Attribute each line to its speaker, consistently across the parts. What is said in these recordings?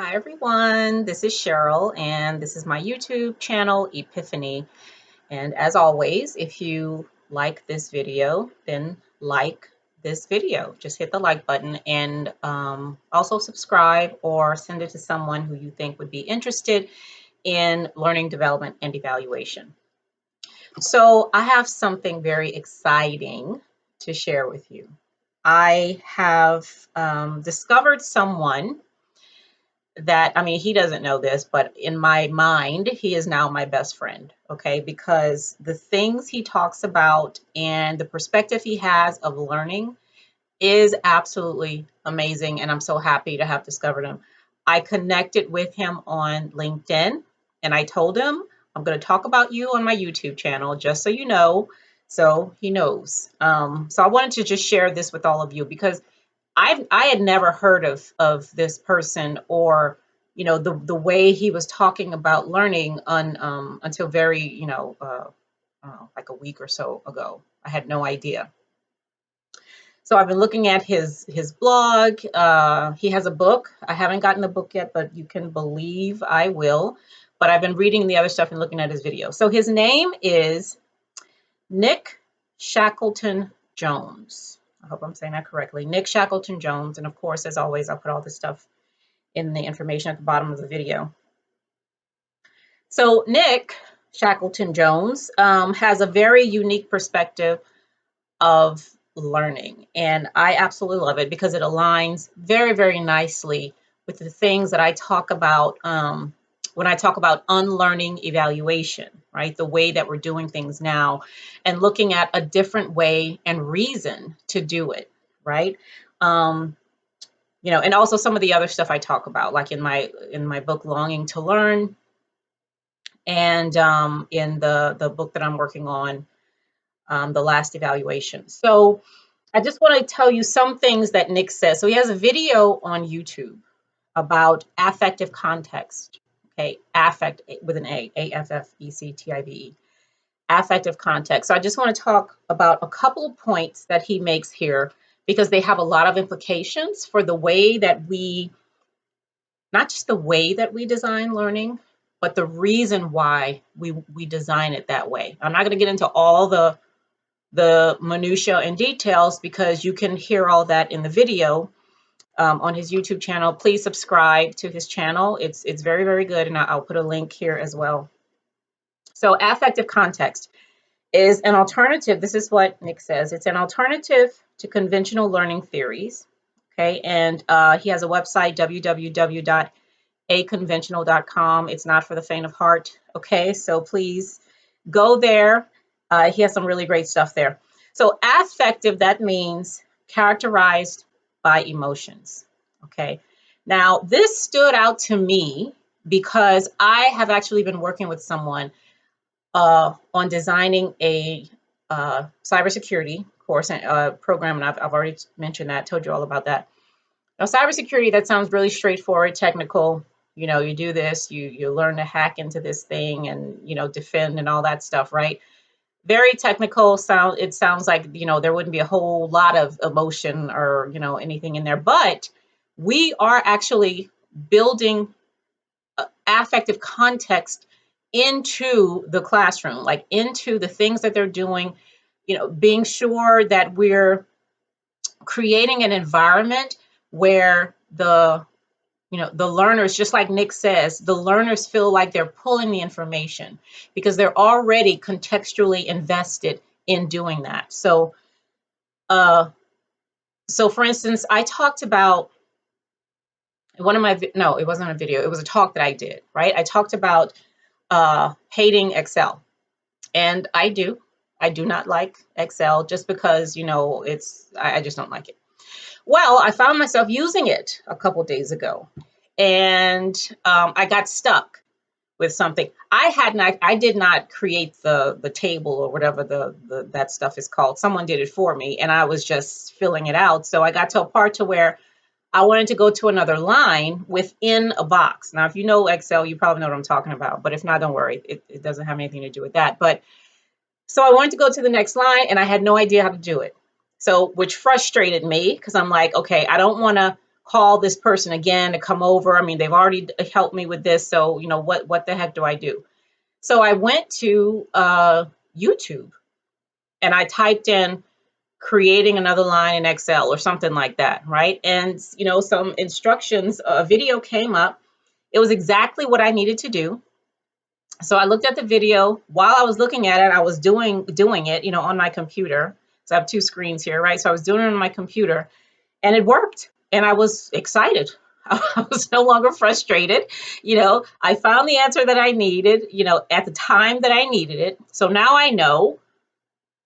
Speaker 1: Hi everyone, this is Cheryl and this is my YouTube channel, Ypifany. And as always, if you like this video, then like this video. Just hit the like button and also subscribe or send it to someone who you think would be interested in learning development and evaluation. So I have something very exciting to share with you. I have discovered someone that, I mean, he doesn't know this, but in my mind, he is now my best friend, okay? Because the things he talks about and the perspective he has of learning is absolutely amazing, and I'm so happy to have discovered him. I connected with him on LinkedIn, and I told him, I'm going to talk about you on my YouTube channel, just so you know, so he knows. So I wanted to just share this with all of you because I had never heard of this person or the way he was talking about learning on until very I don't know, like a week or so ago. I had no idea. So I've been looking at his blog. He has a book. I haven't gotten the book yet, but you can believe I will. But I've been reading the other stuff and looking at his video. So his name is Nick Shackleton Jones. I hope I'm saying that correctly. Nick Shackleton Jones. And of course, as always, I'll put all this stuff in the information at the bottom of the video. So Nick Shackleton Jones has a very unique perspective of learning. And I absolutely love it because it aligns very, very nicely with the things that I talk about when I talk about unlearning evaluation, right? The way that we're doing things now and looking at a different way and reason to do it, right? And also some of the other stuff I talk about, like in my book, Longing to Learn, and in the book that I'm working on, The Last Evaluation. So I just want to tell you some things that Nick says. So he has a video on YouTube about affective context. Okay, affect with an A, A-F-F-E-C-T-I-V-E, affective context. So I just want to talk about a couple of points that he makes here because they have a lot of implications for the way that we, not just the way that we design learning, but the reason why we design it that way. I'm not going to get into all the minutia and details because you can hear all that in the video on his YouTube channel. Please subscribe to his channel. It's very, very good, and I'll put a link here as well. So affective context is an alternative. This is what Nick says. It's an alternative to conventional learning theories. Okay, and he has a website, www.aconventional.com. It's not for the faint of heart. Okay, so please go there. He has some really great stuff there. So affective, that means characterized by emotions. Okay, now this stood out to me because I have actually been working with someone on designing a cybersecurity course and program, and I've already mentioned that, told you all about that. Now, cybersecurity, that sounds really straightforward, technical. You do this, you learn to hack into this thing and, defend and all that stuff, right? Very technical sound. It sounds like, there wouldn't be a whole lot of emotion or, anything in there. But we are actually building affective context into the classroom, like into the things that they're doing, being sure that we're creating an environment where the learners, just like Nick says, the learners feel like they're pulling the information because they're already contextually invested in doing that. So for instance, I talked about one of my, no, it wasn't a video, it was a talk that I did, right? I talked about hating Excel. And I do not like Excel just because, I just don't like it. Well, I found myself using it a couple days ago, and I got stuck with something. I did not create the table or whatever that stuff is called. Someone did it for me, and I was just filling it out. So I got to a part to where I wanted to go to another line within a box. Now, if you know Excel, you probably know what I'm talking about. But if not, don't worry. It doesn't have anything to do with that. But so I wanted to go to the next line, and I had no idea how to do it. So, which frustrated me because I'm like, okay, I don't want to call this person again to come over. I mean, they've already helped me with this. So, what the heck do I do? So I went to YouTube and I typed in creating another line in Excel or something like that, right? And, some instructions, a video came up. It was exactly what I needed to do. So I looked at the video. While I was looking at it, I was doing it, on my computer. So I have two screens here, right? So I was doing it on my computer and it worked. And I was excited. I was no longer frustrated. I found the answer that I needed, at the time that I needed it. So now I know,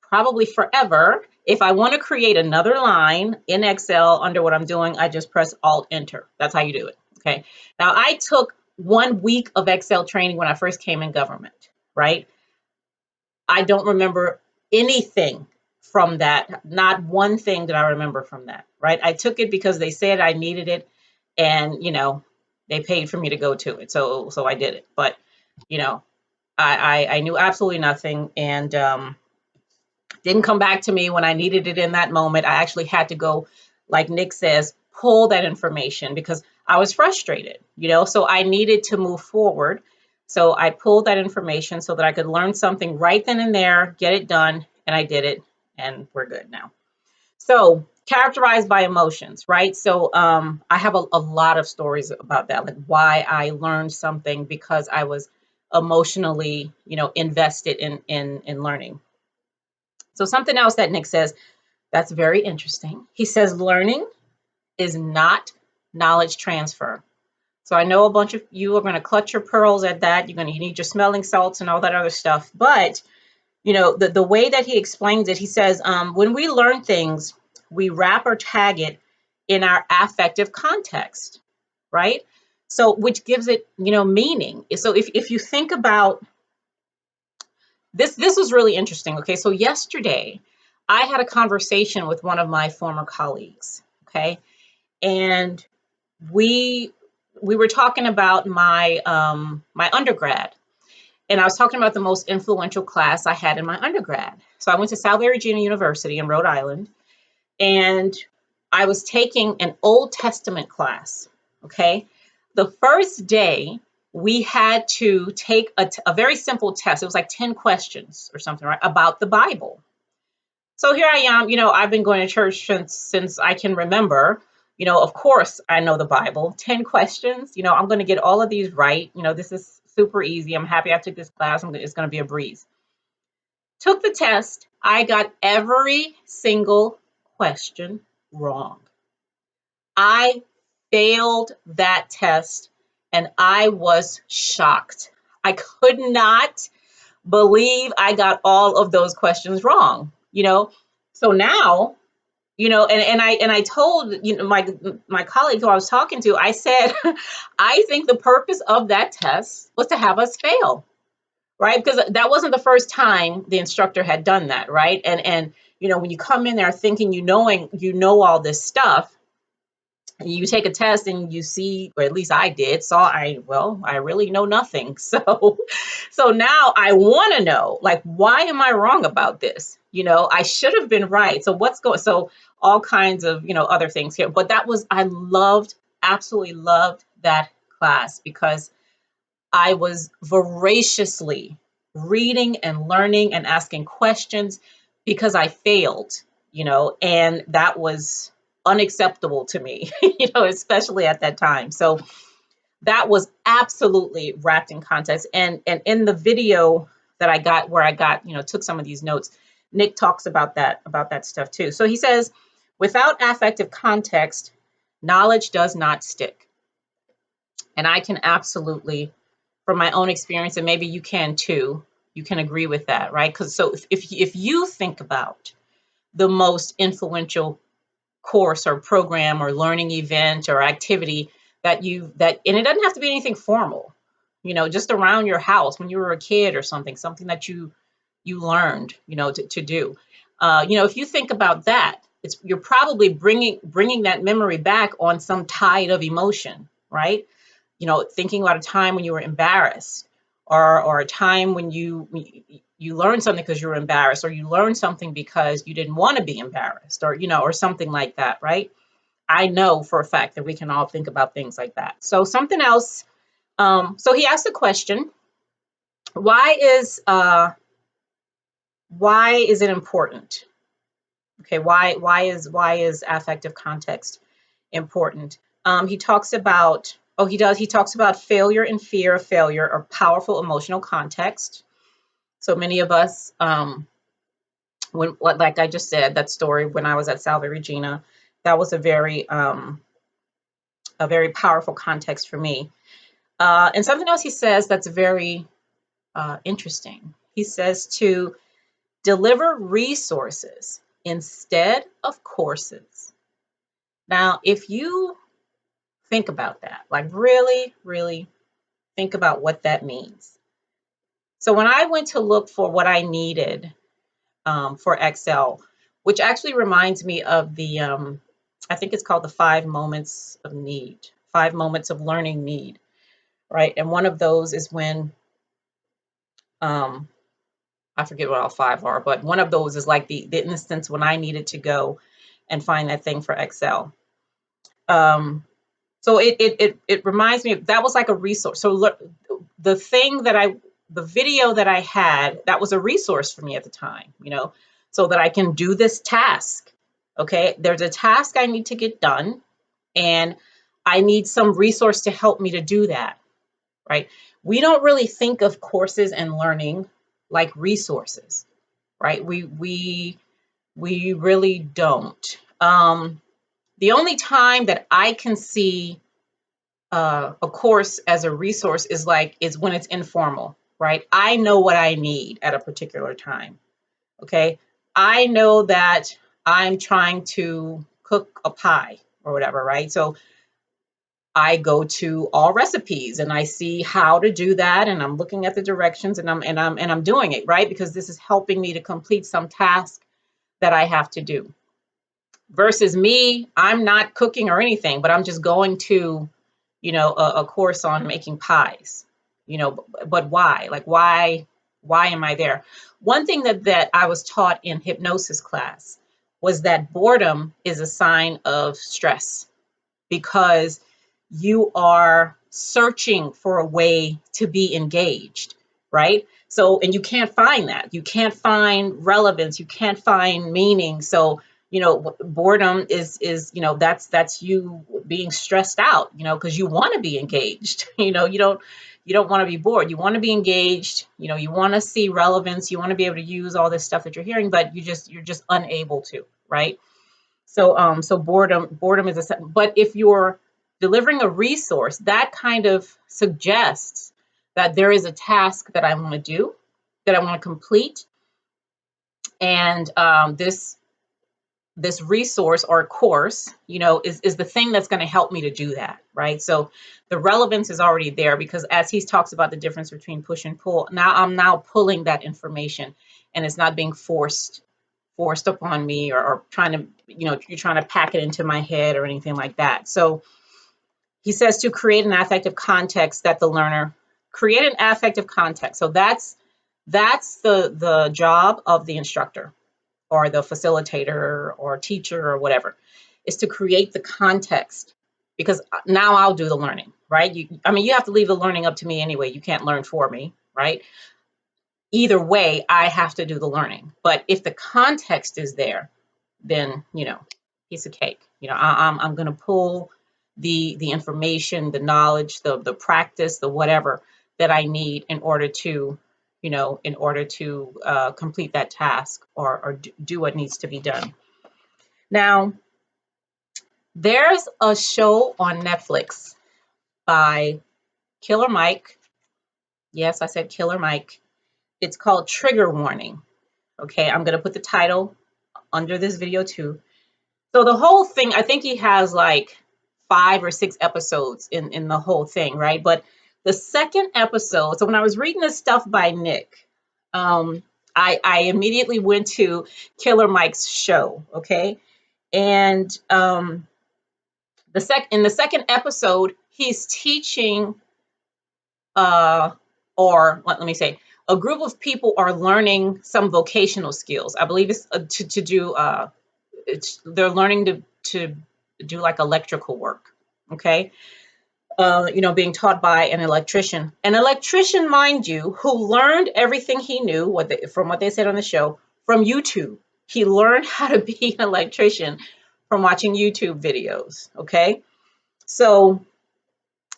Speaker 1: probably forever, if I want to create another line in Excel under what I'm doing, I just press Alt Enter. That's how you do it. Okay. Now I took 1 week of Excel training when I first came in government, right? I don't remember anything from that. Not one thing that I remember from that, right? I took it because they said I needed it and, they paid for me to go to it. So I did it. But, I knew absolutely nothing and didn't come back to me when I needed it in that moment. I actually had to go, like Nick says, pull that information because I was frustrated, so I needed to move forward. So I pulled that information so that I could learn something right then and there, get it done, and I did it, and we're good now. So characterized by emotions, right? So I have a lot of stories about that, like why I learned something because I was emotionally, invested in learning. So something else that Nick says that's very interesting. He says learning is not knowledge transfer. So I know a bunch of you are going to clutch your pearls at that. You need your smelling salts and all that other stuff. But the way that he explains it, he says when we learn things, we wrap or tag it in our affective context, right? So which gives it meaning. So if you think about this was really interesting. Okay, so yesterday I had a conversation with one of my former colleagues. Okay, and we were talking about my my undergrad, and I was talking about the most influential class I had in my undergrad. So I went to South Virginia University in Rhode Island, and I was taking an Old Testament class. Okay, the first day we had to take a very simple test. It was like 10 questions or something, right, about the Bible. So here I am, I've been going to church since I can remember. Of course, I know the Bible. 10 questions, I'm going to get all of these right. This is super easy. I'm happy I took this class. It's going to be a breeze. Took the test. I got every single question wrong. I failed that test and I was shocked. I could not believe I got all of those questions wrong, So now, and I told my colleague who I was talking to, I said, I think the purpose of that test was to have us fail, right? Because that wasn't the first time the instructor had done that, right? And when you come in there thinking you know all this stuff, you take a test and you see, or at least I did, I really know nothing. So now I want to know, like, why am I wrong about this? I should have been right. So so all kinds of, other things here. But I absolutely loved that class because I was voraciously reading and learning and asking questions because I failed, and that was unacceptable to me, especially at that time. So that was absolutely wrapped in context. And in the video that I got, where I got, took some of these notes, Nick talks about that stuff too. So he says, without affective context, knowledge does not stick. And I can absolutely, from my own experience, and maybe you can too, you can agree with that, right? Because so if you think about the most influential course or program or learning event or activity and it doesn't have to be anything formal, just around your house when you were a kid or something that you learned, to do. If you think about that, you're probably bringing that memory back on some tide of emotion, right? Thinking about a time when you were embarrassed, or a time when you learned something because you were embarrassed, or you learned something because you didn't want to be embarrassed, or something like that, right? I know for a fact that we can all think about things like that. So something else. So he asked the question, why is it important? Okay, why is affective context important? He talks about, he talks about failure and fear of failure are powerful emotional context. So many of us, like I just said, that story when I was at Salve Regina, that was a very powerful context for me. And something else he says that's very interesting. He says to deliver resources instead of courses. Now, if you think about that, like really, really think about what that means. So when I went to look for what I needed for Excel, which actually reminds me of I think it's called the 5 moments of need, 5 moments of learning need, right? And one of those is when, I forget what all 5 are, but one of those is like the instance when I needed to go and find that thing for Excel. So it reminds me of, that was like a resource. So look, the video that I had, that was a resource for me at the time, so that I can do this task. Okay, there's a task I need to get done, and I need some resource to help me to do that, right? We don't really think of courses and learning like resources, right? We really don't. The only time that I can see a course as a resource is when it's informal, right? I know what I need at a particular time. Okay, I know that I'm trying to cook a pie or whatever, right? So I go to all recipes and I see how to do that, and I'm looking at the directions, and I'm doing it, right? Because this is helping me to complete some task that I have to do. Versus me, I'm not cooking or anything, but I'm just going to, a course on making pies, but why? Like, why am I there? One thing that I was taught in hypnosis class was that boredom is a sign of stress, because you are searching for a way to be engaged, right? So, and you can't find that. You can't find relevance. You can't find meaning. So, boredom is that's you being stressed out, because you want to be engaged. You don't want to be bored. You want to be engaged. You want to see relevance. You want to be able to use all this stuff that you're hearing, but you're just unable to, right? So boredom is but if you're delivering a resource, that kind of suggests that there is a task that I want to do, that I want to complete, and this resource or course, is the thing that's going to help me to do that, right? So the relevance is already there, because as he talks about the difference between push and pull, now I'm pulling that information, and it's not being forced upon me, or trying to, you're trying to pack it into my head or anything like that. So he says to create an affective context that the learner create an affective context. So that's the job of the instructor or the facilitator or teacher or whatever, is to create the context, because now I'll do the learning, right? You have to leave the learning up to me anyway. You can't learn for me, right? Either way, I have to do the learning. But if the context is there, then, piece of cake. I'm going to pull the information, the knowledge, the practice, the whatever that I need in order to, complete that task, or do what needs to be done. Now, there's a show on Netflix by Killer Mike. Yes, I said Killer Mike. It's called Trigger Warning. Okay, I'm going to put the title under this video too. So the whole thing, I think he has like 5 or 6 episodes in the whole thing, right? But the second episode, so when I was reading this stuff by Nick, I immediately went to Killer Mike's show, okay? And in the second episode, he's teaching, or let me say, a group of people are learning some vocational skills. I believe it's to do. They're learning to do like electrical work. Okay. Being taught by an electrician. An electrician, mind you, who learned everything he knew from what they said on the show from YouTube. He learned how to be an electrician from watching YouTube videos. Okay. So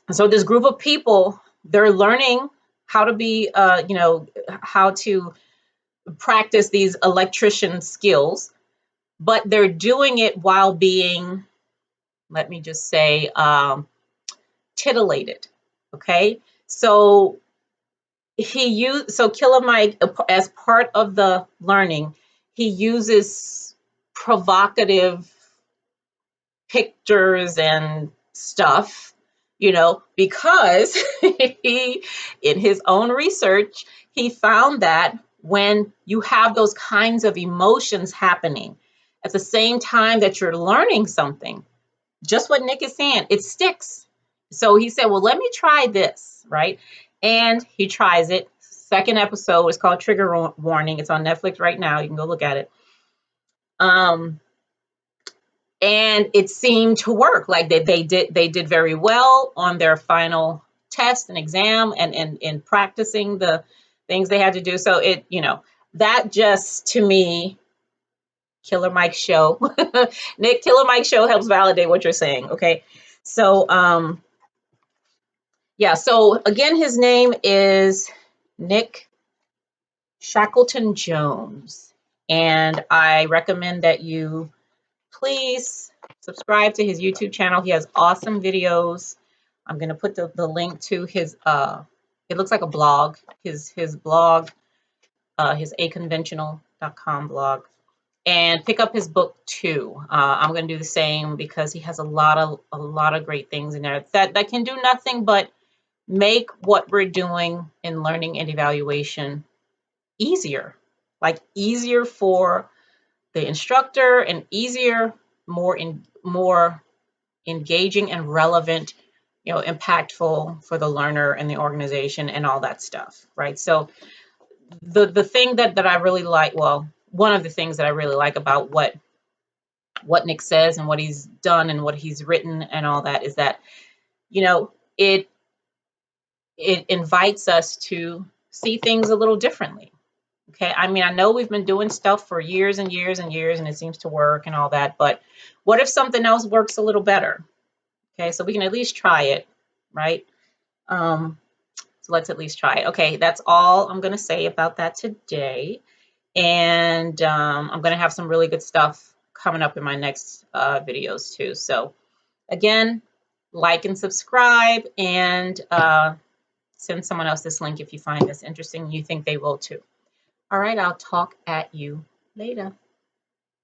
Speaker 1: this group of people, they're learning how to be, how to practice these electrician skills, but they're doing it while being, let me just say, titillated. Okay. So Killer Mike, as part of the learning, he uses provocative pictures and stuff, because in his own research, he found that when you have those kinds of emotions happening at the same time that you're learning something, just what Nick is saying, it sticks. So he said, well, let me try this, right? And he tries it. Second episode is called Trigger Warning. It's on Netflix right now. You can go look at it. And it seemed to work. Like they did very well on their final test and exam, and in practicing the things they had to do. So that just, to me, Killer Mike show. Nick, Killer Mike show helps validate what you're saying. Okay. So yeah, so again, his name is Nick Shackleton Jones, and I recommend that you please subscribe to his YouTube channel. He has awesome videos. I'm going to put the link to his, it looks like a blog, his blog, his aconventional.com blog, and pick up his book too. I'm going to do the same because he has a lot of great things in there that can do nothing but make what we're doing in learning and evaluation easier, like easier for the instructor and easier, more engaging and relevant, impactful for the learner and the organization and all that stuff, right? So the thing that I really like, well, one of the things that I really like about what Nick says and what he's done and what he's written and all that is that, it invites us to see things a little differently. Okay. I mean, I know we've been doing stuff for years and years and years, and it seems to work and all that, but what if something else works a little better? Okay. So we can at least try it, right? So let's at least try it. Okay. That's all I'm going to say about that today. And I'm going to have some really good stuff coming up in my next videos too. So again, like and subscribe, and send someone else this link if you find this interesting and you think they will too. All right, I'll talk at you later.